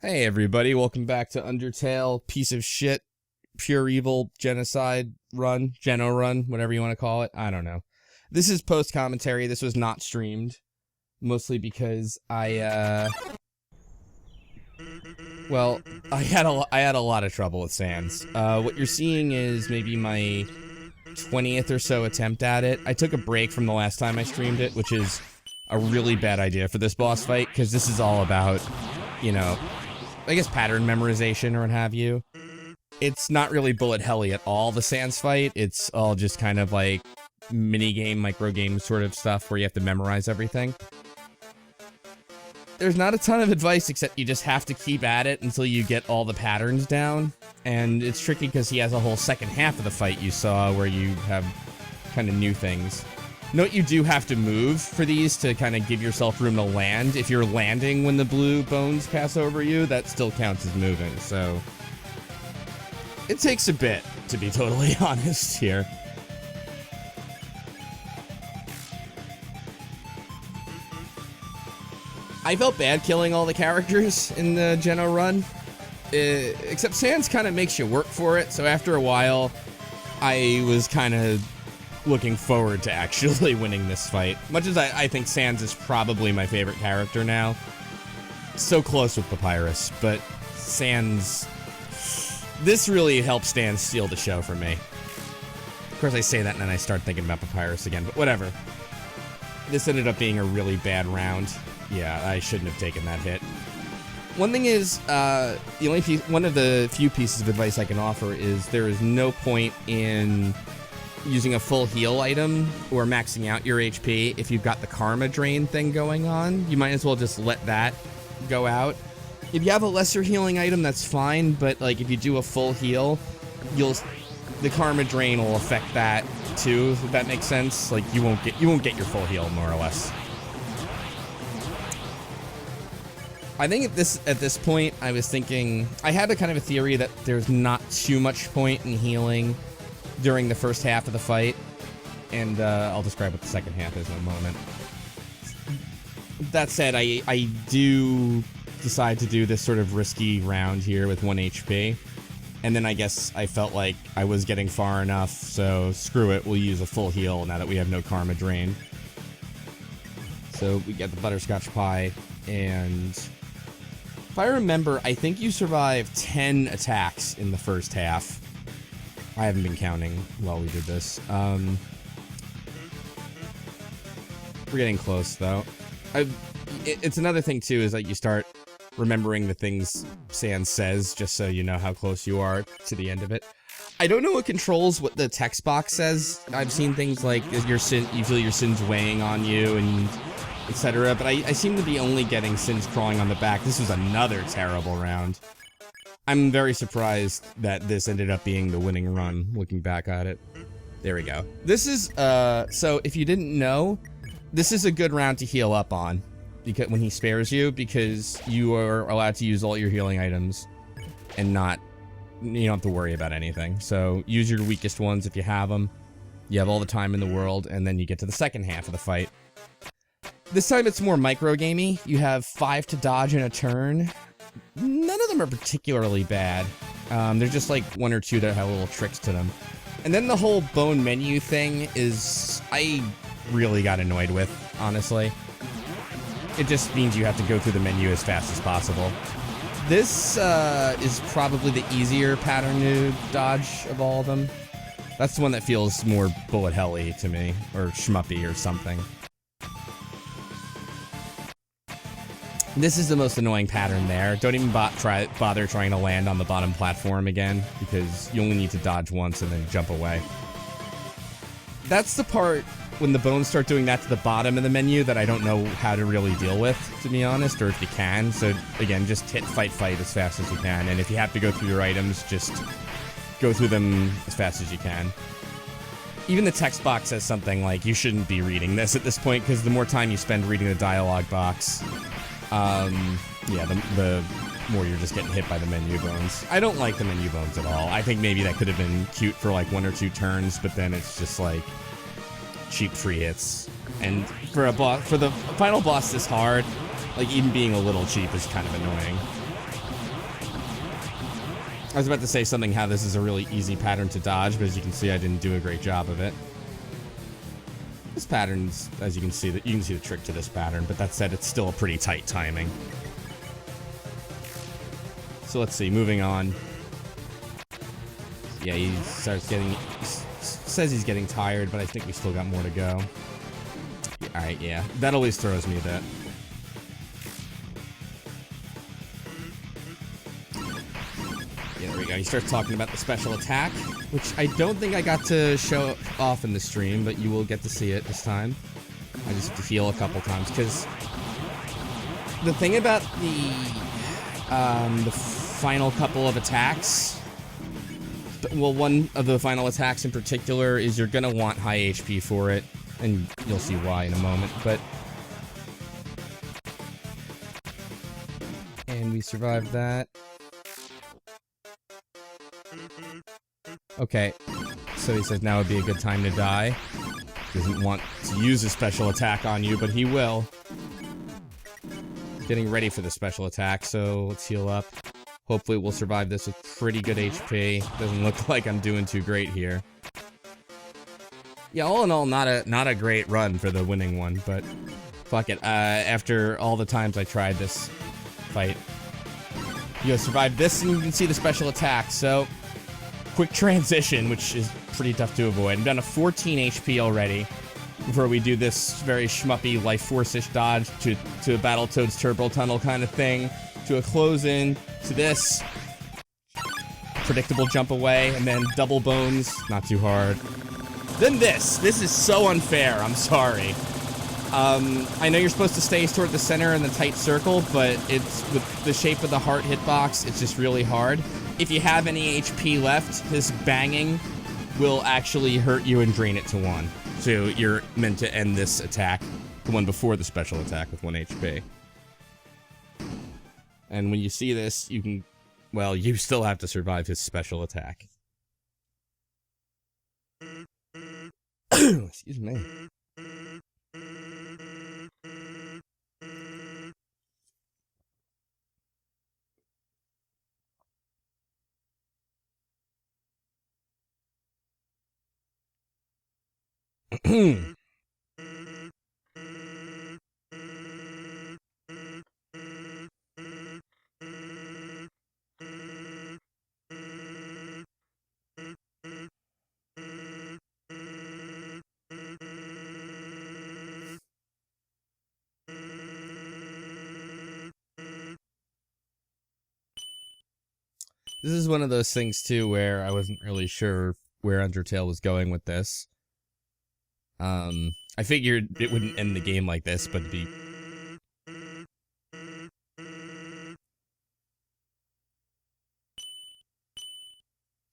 Hey everybody, welcome back to Undertale, piece of shit, pure evil, genocide run, Geno run, whatever you want to call it, I don't know. This is post-commentary, this was not streamed, mostly because I had a lot of trouble with Sans. What you're seeing is maybe my 20th or so attempt at it. I took a break from the last time I streamed it, which is a really bad idea for this boss fight, because this is all about, you know, I guess pattern memorization or what have you. It's not really bullet helly at all, the Sans fight. It's all just kind of like mini-game, micro-game sort of stuff where you have to memorize everything. There's not a ton of advice except you just have to keep at it until you get all the patterns down. And it's tricky because he has a whole second half of the fight you saw where you have kind of new things. Note you do have to move for these to kind of give yourself room to land. If you're landing when the blue bones pass over you, that still counts as moving, so it takes a bit, to be totally honest here. I felt bad killing all the characters in the Geno run, except Sans kind of makes you work for it, so after a while, I was kind of looking forward to actually winning this fight. Much as I think Sans is probably my favorite character now. So close with Papyrus, but Sans... This really helped Sans steal the show for me. Of course I say that and then I start thinking about Papyrus again, but whatever. This ended up being a really bad round. Yeah, I shouldn't have taken that hit. One thing is, one of the few pieces of advice I can offer is there is no point in using a full heal item or maxing out your HP if you've got the karma drain thing going on. You might as well just let that go out. If you have a lesser healing item, that's fine, but like if you do a full heal, the karma drain will affect that too, if that makes sense. Like you won't get your full heal, more or less. I think at this point I was thinking I had a kind of a theory that there's not too much point in healing during the first half of the fight, and I'll describe what the second half is in a moment. That said, I do decide to do this sort of risky round here with 1 HP, and then I guess I felt like I was getting far enough, so screw it, we'll use a full heal now that we have no karma drain. So we get the butterscotch pie, and if I remember, I think you survive 10 attacks in the first half. I haven't been counting while we did this. We're getting close, though. It's another thing, too, is that you start remembering the things Sans says, just so you know how close you are to the end of it. I don't know what controls what the text box says. I've seen things like you feel your sins weighing on you, and etc., but I seem to be only getting sins crawling on the back. This was another terrible round. I'm very surprised that this ended up being the winning run, looking back at it. There we go. This is, so if you didn't know, this is a good round to heal up on, because when he spares you, because you are allowed to use all your healing items, and you don't have to worry about anything. So use your weakest ones if you have them. You have all the time in the world, and then you get to the second half of the fight. This time it's more micro-gamey. You have 5 to dodge in a turn. None of them are particularly bad. They're just like 1 or 2 that have little tricks to them. And then the whole bone menu thing is... I really got annoyed with, honestly. It just means you have to go through the menu as fast as possible. This is probably the easier pattern to dodge of all of them. That's the one that feels more bullet helly to me, or shmuppy or something. This is the most annoying pattern there. Don't even bother trying to land on the bottom platform again, because you only need to dodge once and then jump away. That's the part when the bones start doing that to the bottom of the menu that I don't know how to really deal with, to be honest, or if you can. So again, just hit fight as fast as you can, and if you have to go through your items, just go through them as fast as you can. Even the text box says something like, you shouldn't be reading this at this point, because the more time you spend reading the dialogue box, yeah, the more you're just getting hit by the menu bones. I don't like the menu bones at all. I think maybe that could have been cute for like 1 or 2 turns, but then it's just like cheap free hits. And for the final boss this hard, like even being a little cheap is kind of annoying. I was about to say something how this is a really easy pattern to dodge, but as you can see, I didn't do a great job of it. This pattern's, as you can see, you can see the trick to this pattern, but that said, it's still a pretty tight timing. So let's see, moving on. Yeah, he starts getting, says he's getting tired, but I think we still got more to go. Alright, yeah, that always throws me a bit. Yeah, there we go. He starts talking about the special attack, which I don't think I got to show off in the stream, but you will get to see it this time. I just have to heal a couple times, because the thing about the final couple of attacks, well, one of the final attacks in particular is you're gonna want high HP for it, and you'll see why in a moment, but... And we survived that. Okay, so he says now would be a good time to die. Doesn't want to use a special attack on you, but he will. Getting ready for the special attack, so let's heal up. Hopefully we'll survive this with pretty good HP. Doesn't look like I'm doing too great here. Yeah, all in all, not a great run for the winning one, but fuck it. After all the times I tried this fight, you guys survived this, and you can see the special attack, so... Quick transition, which is pretty tough to avoid. I'm down to 14 HP already before we do this very shmuppy Life Force-ish dodge to a Battletoads Turbo Tunnel kind of thing, to a close-in, to this predictable jump away, and then double bones, not too hard. Then this. This is so unfair, I'm sorry. I know you're supposed to stay toward the center in the tight circle, but it's with the shape of the heart hitbox, it's just really hard. If you have any HP left, this banging will actually hurt you and drain it to 1. So you're meant to end this attack, the one before the special attack, with 1 HP. And when you see this, you can... Well, you still have to survive his special attack. Excuse me. This is one of those things, too, where I wasn't really sure where Undertale was going with this. I figured it wouldn't end the game like this, but it'd be...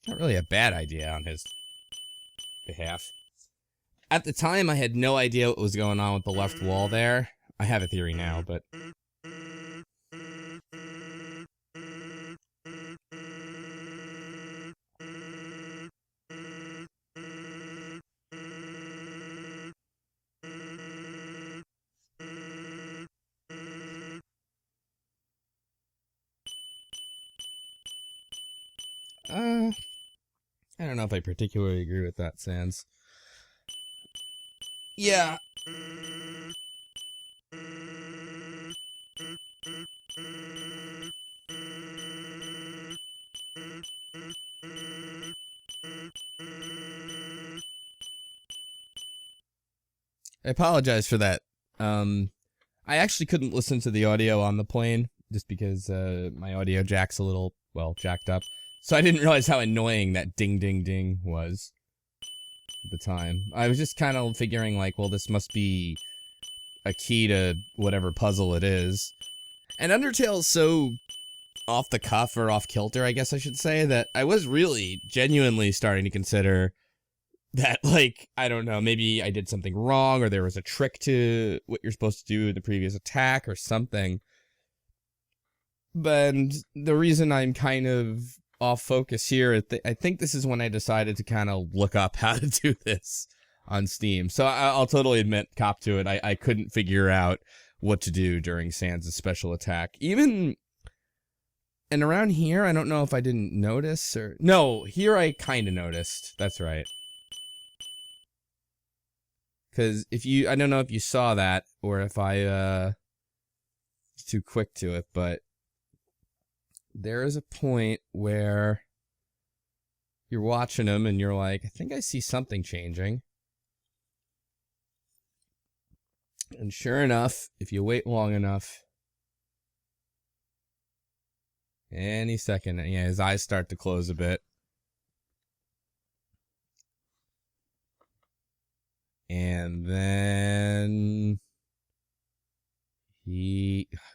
Not really a bad idea on his behalf. At the time, I had no idea what was going on with the left wall there. I have a theory now, but... I don't know if I particularly agree with that, Sans. Yeah. I apologize for that. I actually couldn't listen to the audio on the plane, just because my audio jack's a little, well, jacked up. So I didn't realize how annoying that ding ding ding was at the time. I was just kind of figuring, like, well, this must be a key to whatever puzzle it is. And Undertale's so off the cuff, or off kilter, I guess I should say, that I was really genuinely starting to consider that, like, I don't know, maybe I did something wrong, or there was a trick to what you're supposed to do in the previous attack, or something. But the reason I'm kind of off focus here, I think this is when I decided to kind of look up how to do this on Steam. So I'll totally admit, cop to it, I couldn't figure out what to do during Sans' special attack. Even And around here, I don't know if I didn't notice or... No, here I kind of noticed. That's right. Because if you... I don't know if you saw that or if I, was too quick to it, but there is a point where you're watching them and you're like, I think I see something changing. And sure enough, if you wait long enough, any second, yeah, his eyes start to close a bit. And then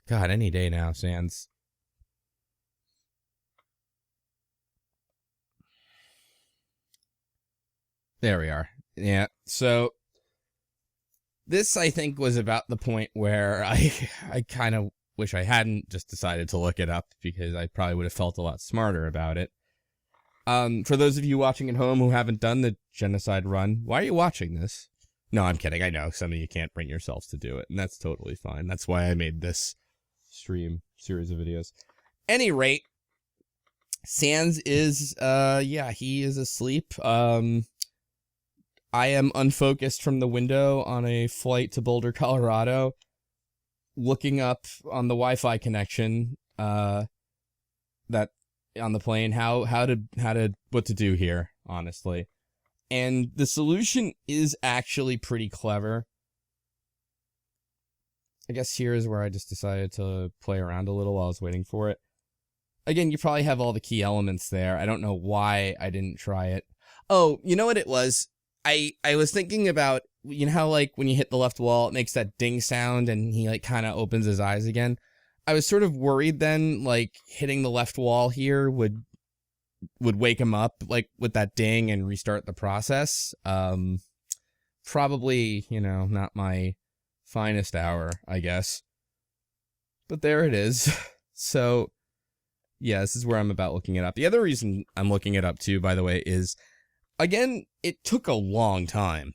God, any day now, Sans. There we are. Yeah, so this, I think, was about the point where I kind of wish I hadn't just decided to look it up, because I probably would have felt a lot smarter about it. For those of you watching at home who haven't done the genocide run, why are you watching this? No, I'm kidding. I know some of you can't bring yourselves to do it, and that's totally fine. That's why I made this stream series of videos. Any rate, Sans is, yeah, he is asleep. I am unfocused from the window on a flight to Boulder, Colorado, looking up on the Wi-Fi connection, that on the plane, what to do here, honestly. And the solution is actually pretty clever. I guess here is where I just decided to play around a little while I was waiting for it. Again, you probably have all the key elements there. I don't know why I didn't try it. Oh, you know what it was? I was thinking about, you know how, like, when you hit the left wall, it makes that ding sound and he, like, kind of opens his eyes again? I was sort of worried then, like, hitting the left wall here would wake him up, like, with that ding and restart the process. Probably, you know, not my finest hour, I guess. But there it is. So, yeah, this is where I'm about looking it up. The other reason I'm looking it up, too, by the way, is... Again, it took a long time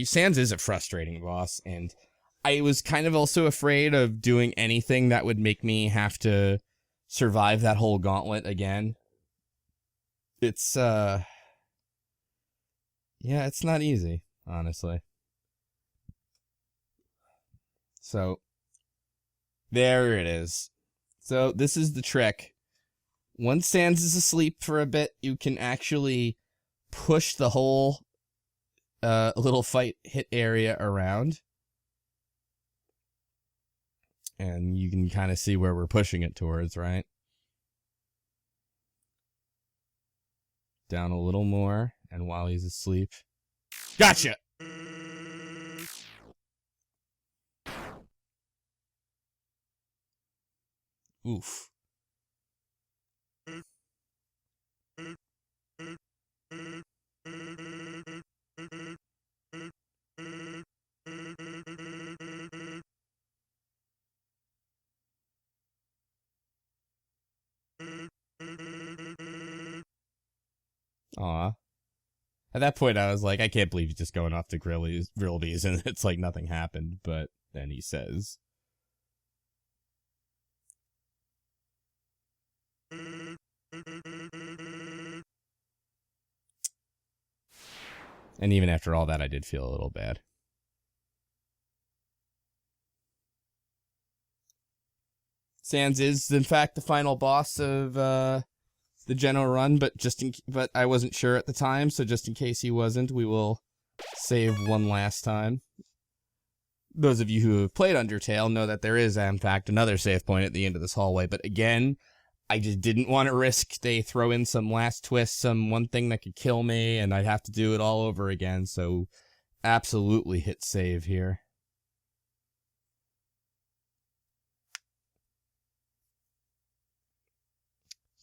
Sans is a frustrating boss, and I was kind of also afraid of doing anything that would make me have to survive that whole gauntlet again. It's, yeah, it's not easy, honestly. So, there it is. So, this is the trick. Once Sans is asleep for a bit, you can actually push the whole little fight hit area around. And you can kind of see where we're pushing it towards, right? Down a little more, and while he's asleep... Gotcha! Oof. Aw. At that point, I was like, I can't believe he's just going off to Grillby's, and it's like nothing happened, but then he says... And even after all that, I did feel a little bad. Sans is, in fact, the final boss of the Geno run, but but I wasn't sure at the time, so just in case he wasn't, we will save one last time. Those of you who have played Undertale know that there is, in fact, another save point at the end of this hallway, but again, I just didn't want to risk they throw in some last twist, some one thing that could kill me, and I'd have to do it all over again, so absolutely hit save here.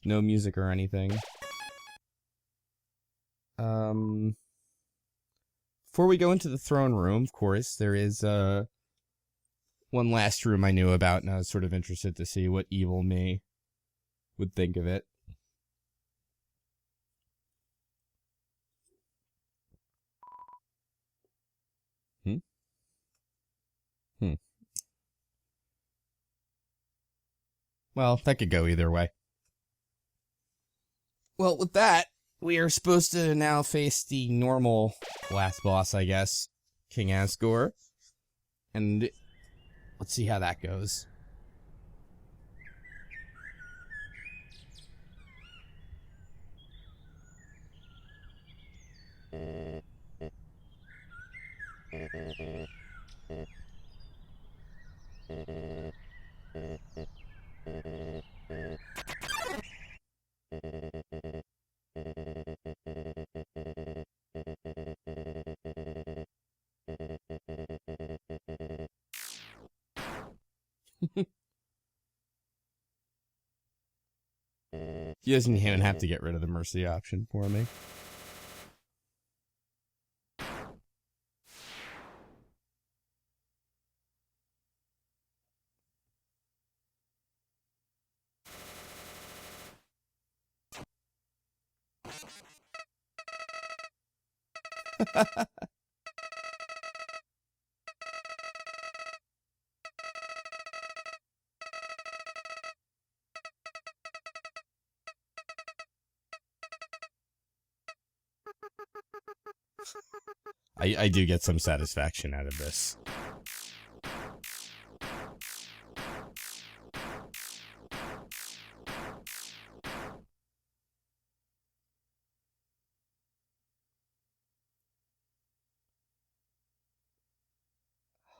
No music or anything. Before we go into the throne room, of course, there is one last room I knew about, and I was sort of interested to see what evil me would think of it. Well, that could go either way. Well, with that, we are supposed to now face the normal last boss, I guess, King Asgore. And let's see how that goes. He doesn't even have to get rid of the mercy option for me. I do get some satisfaction out of this.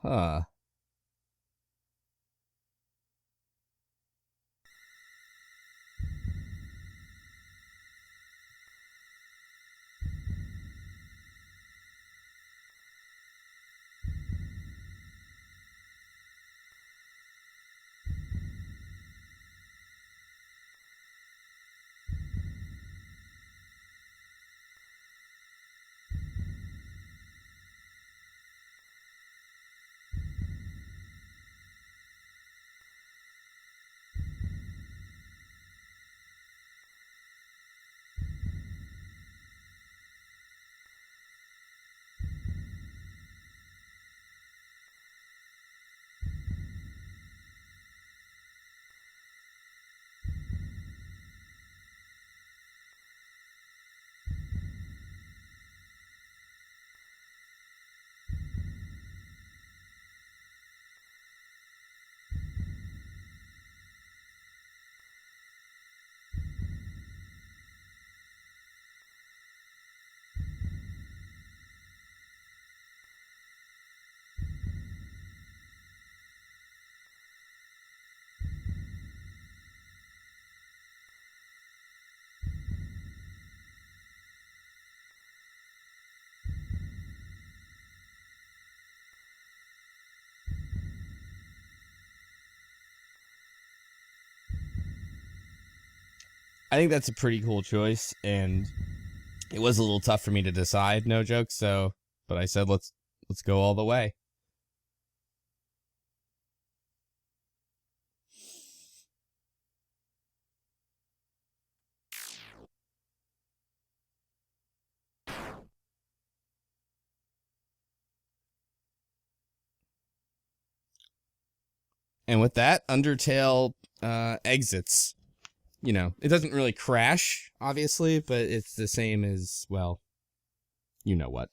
Huh. I think that's a pretty cool choice, and it was a little tough for me to decide, no joke, so, but I said let's go all the way. And with that, Undertale exits. You know, it doesn't really crash, obviously, but it's the same as, well, you know what.